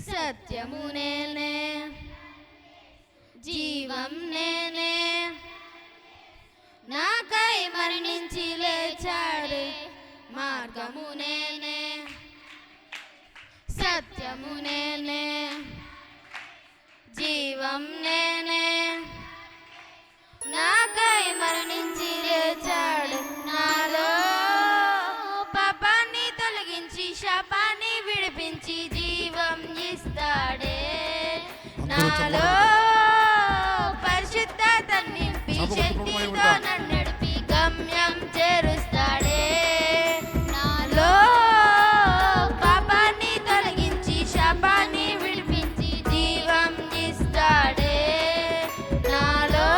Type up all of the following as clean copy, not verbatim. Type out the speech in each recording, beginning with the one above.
సత్యము నేనే, జీవం నేనే, నాకై మరణించి లేచాడే మార్గము నేనే, సత్యము నేనే, జీవం నేనే, నాకై మరణించి లేచాడు. నాలో పాపాన్ని తొలగించి శాపాన్ని విడిపించి జీవం ఇస్తాడే. నాలో పరిశుద్ధత నింపి శక్తితో నన్ను నడిపి గమ్యం చేరుస్తాడే. నాలో పాపాన్ని తొలగించి శాపాన్ని విడిపించి జీవం ఇస్తాడే. నాలో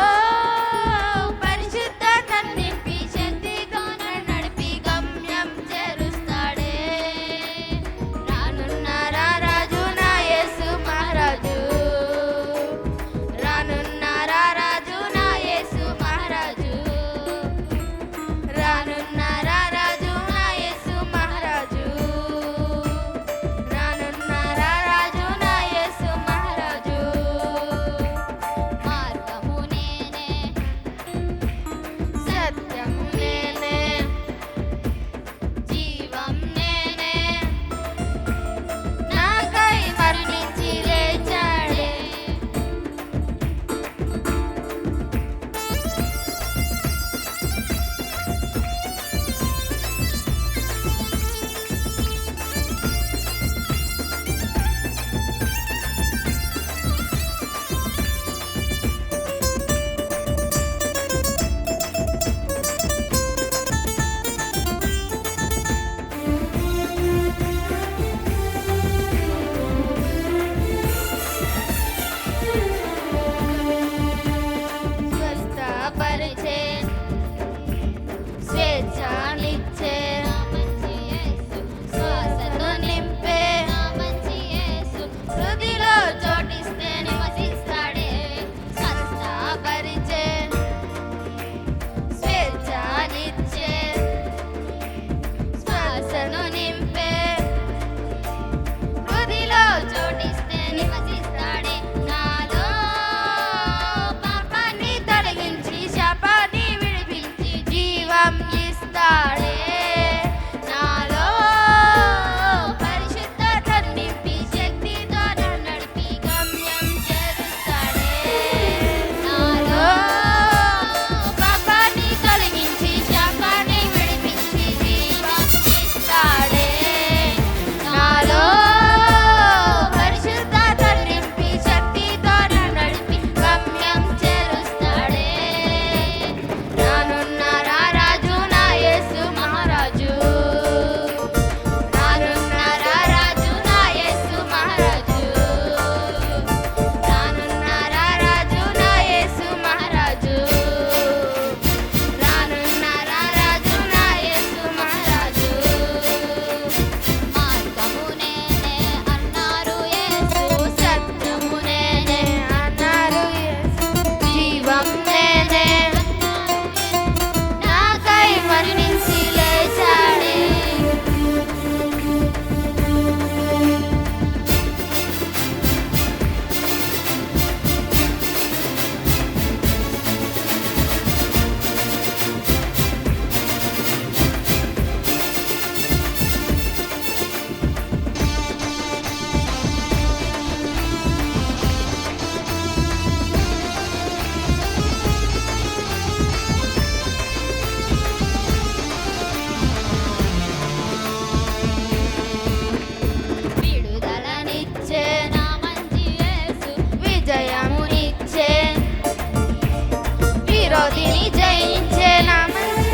పరిశుద్ధత నింపి శక్తితో నన్ను నడిపి గమ్యం చేరుస్తాడే. రానున్న రారాజు నా యేసు మహారాజు, రానున్న రారాజు నా యేసు మహారాజు, రానున్న రారాజు నా యేసు మహారాజు, రానున్న రారాజు నా యేసు మహారాజు. మార్గము నేనే, సత్యము నేనే, జీవం నేనే, నాకై మరణించి లేచాడే. స్వస్థపరిచే, స్వేచ్ఛనిచ్చే, శ్వాసతో నింపే, హృదిలో చోటిస్తే నివసిస్తాడే. స్వస్థపరిచే, స్వేచ్ఛనిచ్చే, శ్వాసను నింపే, హృదిలో చోటిస్తే నివసిస్తాడే. నాలో పాపాన్ని తొలగించి శాపాన్ని విడిపించి జీవం ఇస్తాడే. నాలో పరిశుద్ధత నింపి శక్తితో నన్ను నడిపి గమ్యం చేరుస్తాడే. నాలో పాపాన్ని తొలగించి శాపాన్ని విడిపించి జీవం ఇస్తాడే. నాలో పరిశుద్ధత నింపి శక్తితో నన్ను నడిపి గమ్యం చేరుస్తాడే. రానున్న రారాజు నా యేసు మహారాజు, రానున్న రారాజు నా యేసు మహారాజు, రానున్న రారాజు నా యేసు మహారాజు, రానున్న రారాజు నా యేసు మహారాజు. మార్గము నేనే అన్నారు యేసు, సత్యము నేనే అన్నారు యేసు, జీవం నేనే, నాకై మరణించి లేచాడే. విడుదలనిచ్చే నా మంచి యేసు, విజయమునిచ్చే, విరోధిని జయించే నా మంచి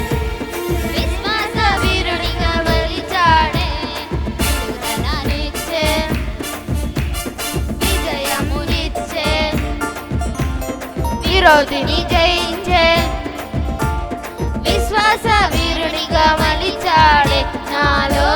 విశ్వాస వీరునిగా వెలిచాడే. విడుదలనిచ్చే, విజయమునిచ్చే, విరోధిని జయించే, విశ్వాస వీరునిగా మలిచాడే. నాలో